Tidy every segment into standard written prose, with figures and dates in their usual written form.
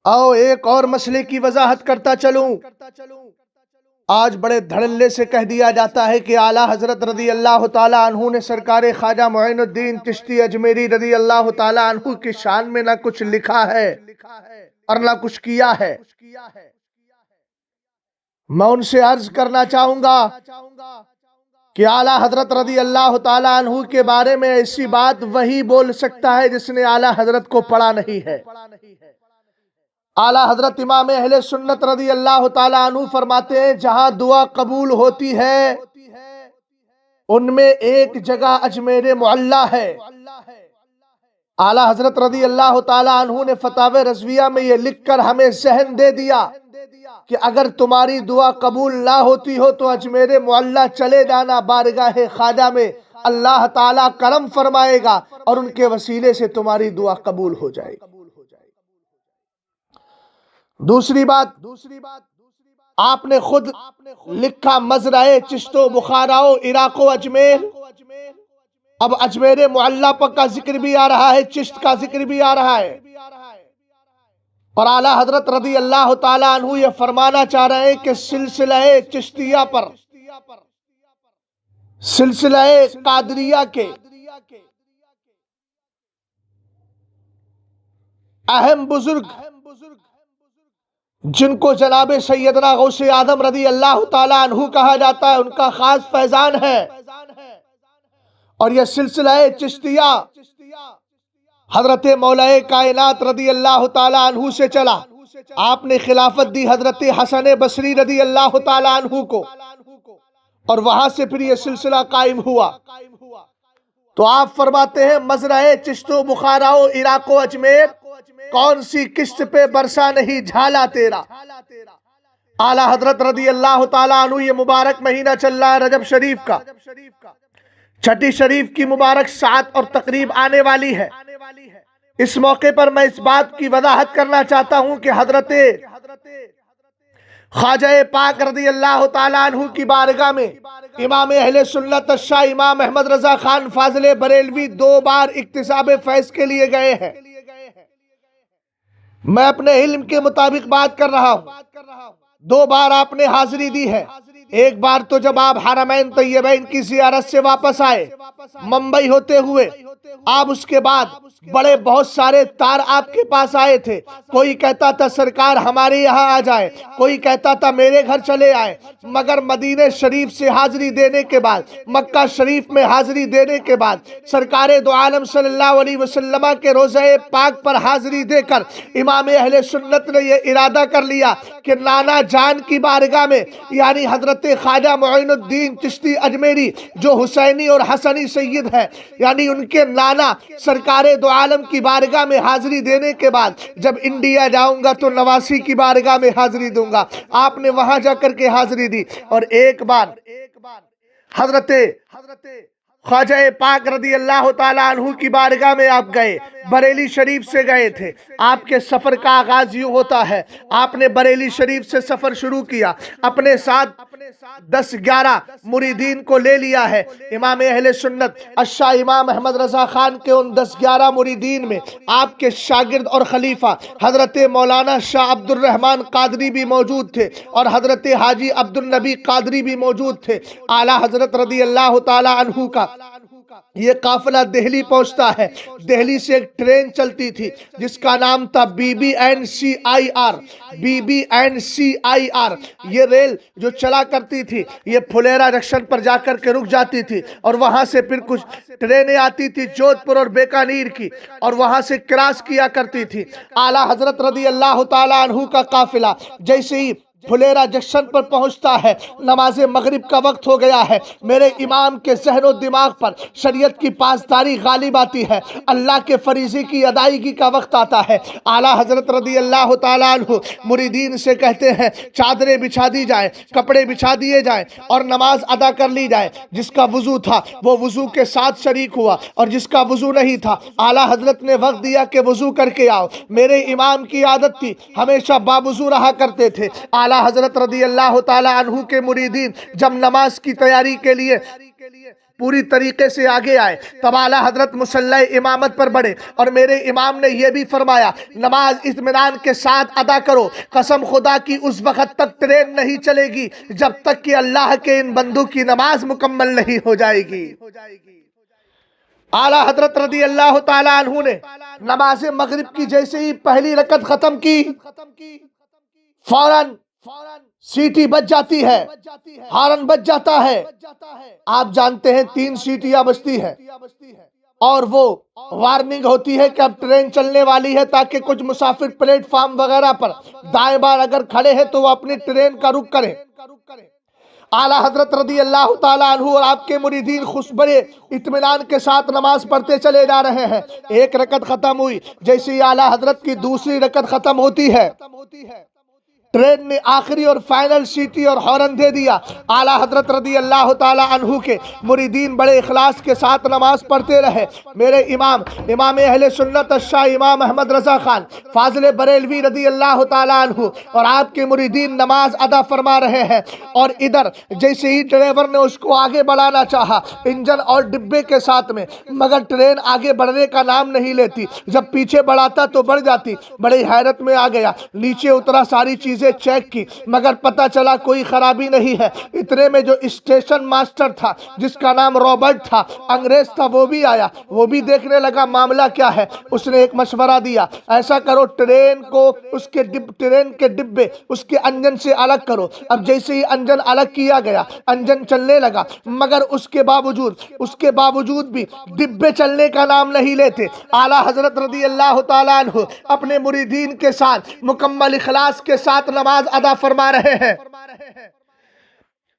آؤ ایک اور مسئلے کی وضاحت کرتا چلوں۔ آج بڑے دھڑلے سے کہہ دیا جاتا ہے کہ اعلیٰ حضرت رضی اللہ تعالیٰ عنہ نے سرکار خواجہ معین الدین چشتی اجمیری رضی اللہ تعالیٰ عنہ کی شان میں نہ کچھ لکھا ہے اور نہ کچھ کیا ہے۔ میں ان سے عرض کرنا چاہوں گا کہ اعلیٰ حضرت رضی اللہ تعالیٰ عنہ کے بارے میں ایسی بات وہی بول سکتا ہے جس نے اعلیٰ حضرت کو پڑھا نہیں ہے۔ اعلیٰ حضرت امام اہل سنت رضی اللہ تعالیٰ عنہ فرماتے ہیں جہاں دعا قبول ہوتی ہے ان میں ایک جگہ اجمیر معلیٰ ہے۔ اعلیٰ حضرت رضی اللہ تعالیٰ عنہ نے فتاوی رضویہ میں یہ لکھ کر ہمیں ذہن دے دیا کہ اگر تمہاری دعا قبول نہ ہوتی ہو تو اجمیر معلیٰ چلے جانا، بارگاہ خواجہ میں اللہ تعالیٰ کرم فرمائے گا اور ان کے وسیلے سے تمہاری دعا قبول ہو جائے گی۔ دوسری بات، آپ نے خود لکھا مزرعہ چشت و بخارا و عراق و اجمیر۔ اب اجمیر معلیٰ کا ذکر بھی آ رہا ہے، چشت کا ذکر بھی آ رہا ہے، اور اعلیٰ حضرت رضی اللہ تعالیٰ عنہ یہ فرمانا چاہ رہے ہیں کہ سلسلہ چشتیہ پر، سلسلہ قادریہ کے اہم بزرگ جن کو جناب سیدنا غوث اعظم رضی اللہ تعالیٰ عنہ کہا جاتا ہے، ان کا خاص فیضان ہے، اور یہ سلسلہ چشتیہ حضرت مولا کائنات رضی اللہ تعالیٰ عنہ سے چلا۔ آپ نے خلافت دی حضرت حسن بصری رضی اللہ تعالیٰ عنہ کو، اور وہاں سے پھر یہ سلسلہ قائم ہوا۔ تو آپ فرماتے ہیں مزرعہ چشت و بخارا و عراق و اجمیر، کون سی قسط پہ برسا نہیں جھالا تیرا۔ اعلیٰ حضرت رضی اللہ تعالیٰ عنہ یہ مبارک مہینہ چل رہا ہے رجب شریف کا، چھٹی شریف کی مبارک ساعت اور تقریب آنے والی ہے۔ اس موقع پر میں اس بات کی وضاحت کرنا چاہتا ہوں کہ حضرت خواجہ پاک رضی اللہ تعالیٰ عنہ کی بارگاہ میں امام اہل سنت الشاہ امام احمد رضا خان فاضل بریلوی 2 بار اکتساب فیض کے لیے گئے ہیں۔ میں اپنے علم کے مطابق بات کر رہا ہوں، 2 بار آپ نے حاضری دی ہے۔ ایک بار تو جب آپ حرمین طیبین کی زیارت سے واپس آئے ممبئی ہوتے ہوئے، آپ اس کے بعد بڑے بہت سارے تار آپ کے پاس آئے تھے، کوئی کہتا تھا سرکار ہمارے یہاں آ جائے، کوئی کہتا تھا میرے گھر چلے آئے، مگر مدینہ شریف سے حاضری دینے کے بعد، مکہ شریف میں حاضری دینے کے بعد، سرکار دو عالم صلی اللہ علیہ وسلم کے روضہ پاک پر حاضری دے کر امام اہل سنت نے یہ ارادہ کر لیا کہ نانا جان کی بارگاہ میں، یعنی حضرت خواجہ معین الدین چشتی اجمیری جو حسینی اور حسنی سید ہے، یعنی ان کے نانا سرکار دو عالم کی بارگاہ میں حاضری دینے کے بعد جب انڈیا جاؤں گا تو نواسی کی بارگاہ میں حاضری دوں گا۔ آپ نے وہاں جا کر کے حاضری دی، اور ایک بار حضرت خواجہ پاک رضی اللہ تعالیٰ عنہ کی بارگاہ میں آپ گئے، بریلی شریف سے گئے تھے۔ آپ کے سفر کا آغاز یوں ہوتا ہے، آپ نے بریلی شریف سے سفر شروع کیا، اپنے ساتھ 10-11 مریدین کو لے لیا ہے۔ امام اہل سنت الشاہ امام احمد رضا خان کے ان 10-11 مریدین میں آپ کے شاگرد اور خلیفہ حضرت مولانا شاہ عبد الرحمن قادری بھی موجود تھے، اور حضرت حاجی عبد النبی قادری بھی موجود تھے۔ اعلیٰ حضرت رضی اللہ تعالیٰ عنہ کا یہ قافلہ دہلی پہنچتا ہے۔ دہلی سے ایک ٹرین چلتی تھی جس کا نام تھا BBNCIR۔ BBNCIR یہ ریل جو چلا کرتی تھی، یہ پھلیرا جنکشن پر جا کر کے رک جاتی تھی، اور وہاں سے پھر کچھ ٹرینیں آتی تھی جودھ پور اور بیکانیر کی، اور وہاں سے کراس کیا کرتی تھی۔ اعلیٰ حضرت رضی اللہ تعالیٰ عنہ کا قافلہ جیسے ہی پھلیرا جنکشن پر پہنچتا ہے، نماز مغرب کا وقت ہو گیا ہے، میرے امام کے ذہن و دماغ پر شریعت کی پاسداری غالب آتی ہے، اللہ کے فریضے کی ادائیگی کا وقت آتا ہے۔ اعلیٰ حضرت رضی اللہ تعالیٰ عنہ مریدین سے کہتے ہیں چادریں بچھا دی جائیں، کپڑے بچھا دیے جائیں، اور نماز ادا کر لی جائے۔ جس کا وضو تھا وہ وضو کے ساتھ شریک ہوا، اور جس کا وضو نہیں تھا اعلیٰ حضرت نے وقت دیا کہ وضو کر کے آؤ۔ میرے امام کی عادت تھی، ہمیشہ باوضو رہا کرتے تھے۔ اعلیٰ حضرت رضی اللہ تعالیٰ عنہ کے مریدین جب نماز کی تیاری کے لیے پوری طریقے سے آگے آئے، تب اعلیٰ حضرت مصلی امامت پر بڑھے اور میرے امام نے یہ بھی فرمایا نماز اطمینان کے ساتھ ادا کرو، قسم خدا کی اس وقت تک ٹرین نہیں چلے گی جب تک کہ اللہ کے ان بندوں کی نماز مکمل نہیں ہو جائے گی۔ اعلیٰ حضرت رضی اللہ تعالیٰ عنہ نے نماز مغرب کی جیسے ہی پہلی رکعت ختم کی، فوراً سیٹی بج جاتی ہے، ہارن بج جاتا ہے۔ آپ جانتے ہیں 3 سیٹیاں بجتی ہیں اور وہ وارننگ ہوتی ہے کہ اب ٹرین چلنے والی ہے، تاکہ کچھ مسافر پلیٹ فارم وغیرہ پر دائیں بائیں اگر کھڑے ہیں تو وہ اپنی ٹرین کا رخ کریں۔ اعلیٰ حضرت رضی اللہ تعالیٰ عنہ اور آپ کے مریدین بڑے اطمینان کے ساتھ نماز پڑھتے چلے جا رہے ہیں۔ ایک رکعت ختم ہوئی، جیسے ہی اعلیٰ حضرت کی دوسری رکعت ختم ہوتی ہے، ٹرین نے آخری اور فائنل سیٹی اور ہارن دے دیا۔ اعلیٰ حضرت رضی اللہ تعالیٰ عنہ کے مریدین بڑے اخلاص کے ساتھ نماز پڑھتے رہے۔ میرے امام اہل سنت الشاہ امام احمد رضا خان فاضل بریلوی رضی اللہ تعالیٰ عنہ اور آپ کے مریدین نماز ادا فرما رہے ہیں، اور ادھر جیسے ہی ڈرائیور نے اس کو آگے بڑھانا چاہا انجن اور ڈبے کے ساتھ میں، مگر ٹرین آگے بڑھنے کا نام نہیں لیتی، جب پیچھے بڑھاتا تو بڑھ جاتی۔ بڑی حیرت میں آ گیا، نیچے اترا، ساری چیزیں چیک کی، مگر پتہ چلا کوئی خرابی نہیں ہے۔ اتنے میں جو اسٹیشن ماسٹر تھا جس کا نام رابرٹ تھا، انگریز تھا، وہ بھی آیا، وہ بھی دیکھنے لگا معاملہ کیا ہے۔ اس نے ایک مشورہ دیا، ایسا کرو ٹرین کو ٹرین کے ڈبے اس کے انجن سے الگ کرو۔ اب جیسے ہی انجن الگ کیا گیا، انجن چلنے لگا، مگر اس کے باوجود بھی ڈبے چلنے کا نام نہیں لیتے۔ اعلیٰ حضرت رضی اللہ تعالیٰ عنہ اپنے مریدین کے ساتھ مکمل اخلاص کے ساتھ نماز ادا فرما رہے ہیں۔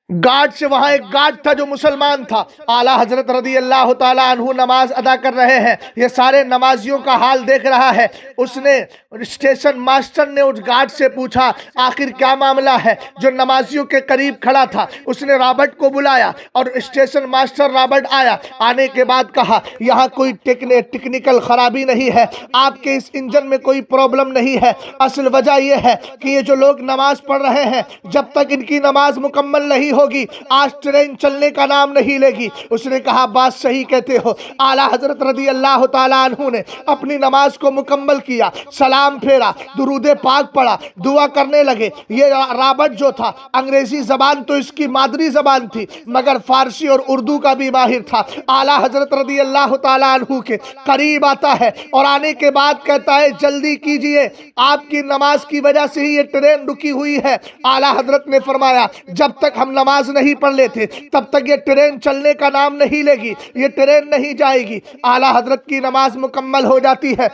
گارڈ سے وہاں ایک گارڈ تھا جو مسلمان تھا، اعلیٰ حضرت رضی اللہ تعالیٰ عنہ نماز ادا کر رہے ہیں، یہ سارے نمازیوں کا حال دیکھ رہا ہے۔ اس نے اسٹیشن ماسٹر نے اس گارڈ سے پوچھا آخر کیا معاملہ ہے، جو نمازیوں کے قریب کھڑا تھا۔ اس نے رابرٹ کو بلایا اور اسٹیشن ماسٹر رابرٹ آیا، آنے کے بعد کہا یہاں کوئی ٹیکنیکل خرابی نہیں ہے، آپ کے اس انجن میں کوئی پرابلم نہیں ہے، اصل وجہ یہ ہے کہ یہ جو لوگ نماز پڑھ رہے ہیں جب تک ان کی نماز مکمل نہیں ہوگی آج ٹرین چلنے کا نام نہیں لے گی۔ اس نے کہا بات صحیح کہتے ہو۔ اعلیٰ حضرت رضی اللہ تعالیٰ عنہ نے اپنی نماز کو مکمل کیا، سلام پھیرا، درود پاک پڑھا، دعا کرنے لگے۔ یہ رابرٹ جو تھا، انگریزی زبان تو اس کی مادری زبان تھی، مگر فارسی اور اردو کا بھی ماہر تھا۔ اعلیٰ حضرت رضی اللہ تعالیٰ عنہ کے قریب آتا ہے اور آنے کے بعد کہتا ہے جلدی کیجئے، آپ کی نماز کی وجہ سے ہی یہ ٹرین رکی ہوئی ہے۔ اعلیٰ حضرت نے فرمایا جب تک ہم نماز نہیں پڑھ لیتے تب تک یہ ٹرین چلنے کا نام نہیں لے گی، یہ ٹرین نہیں جائے گی۔ اعلیٰ حضرت کی نماز مکمل ہو جاتی ہے،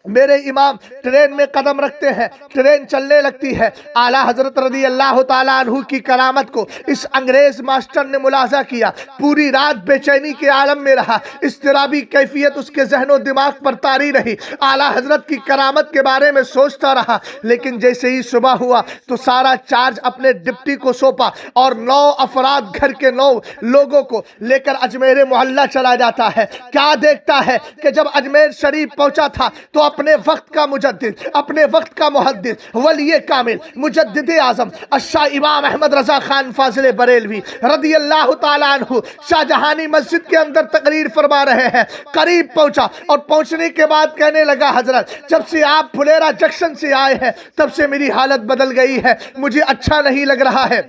میرے امام ٹرین میں قدم رکھتے ہیں، ٹرین چلنے لگتی ہے۔ اعلیٰ حضرت رضی اللہ تعالیٰ عنہ کی کرامت کو اس انگریز ماسٹر نے ملاحظہ کیا، پوری رات بے چینی کے عالم میں رہا، اضطرابی کیفیت اس کے ذہن و دماغ پر طاری رہی، اعلیٰ حضرت کی کرامت کے بارے میں سوچتا رہا۔ لیکن جیسے ہی صبح ہوا تو سارا چارج اپنے ڈپٹی کو سونپا اور 9 افراد گھر کے 9 لوگوں کو لے کر اجمیر محلہ چلا جاتا ہے۔ کیا دیکھتا ہے کہ جب اجمیر شریف پہنچا تھا تو اپنے وقت کا مجدد، اپنے وقت کا محدث، ولی کامل، مجدد اعظم الشاہ امام احمد رضا خان فاضل بریلوی رضی اللہ تعالیٰ عنہ شاہ جہانی مسجد کے اندر تقریر فرما رہے ہیں۔ قریب پہنچا اور پہنچنے کے بعد کہنے لگا حضرت جب سے آپ پھلیرا جنکشن سے آئے ہیں تب سے میری حالت بدل گئی ہے، مجھے اچھا نہیں لگ رہا ہے۔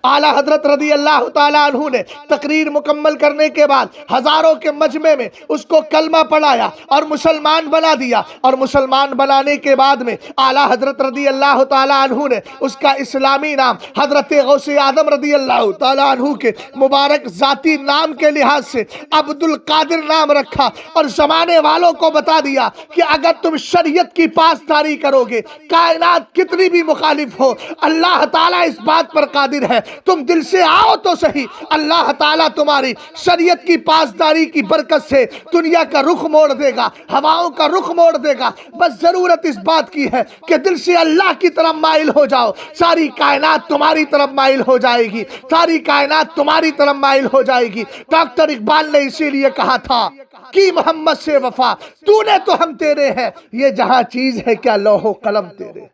اعلیٰ حضرت رضی اللہ تعالیٰ عنہ نے تقریر مکمل کرنے کے بعد ہزاروں کے مجمع میں اس کو کلمہ پڑھایا اور مسلمان بنا دیا، اور مسلمان بنانے کے بعد میں اعلیٰ حضرت رضی اللہ تعالیٰ عنہ نے اس کا اسلامی نام حضرت غوث اعظم رضی اللہ تعالیٰ عنہ کے مبارک ذاتی نام کے لحاظ سے عبد القادر نام رکھا، اور زمانے والوں کو بتا دیا کہ اگر تم شریعت کی پاسداری کرو گے، کائنات کتنی بھی مخالف ہو، اللہ تعالیٰ اس بات پر قادر ہے، تم دل سے آؤ تو صحیح، اللہ تعالیٰ تمہاری شریعت کی پاسداری کی برکت سے دنیا کا رخ موڑ دے گا، ہواؤں کا رخ موڑ دے گا۔ بس ضرورت اس بات کی ہے کہ دل سے اللہ کی طرف مائل ہو جاؤ، ساری کائنات تمہاری طرف مائل ہو جائے گی، ساری کائنات تمہاری طرف مائل ہو جائے گی۔ ڈاکٹر اقبال نے اسی لیے کہا تھا کہ محمد سے وفا تو نے تو ہم تیرے ہیں، یہ جہاں چیز ہے کیا لوح و قلم تیرے۔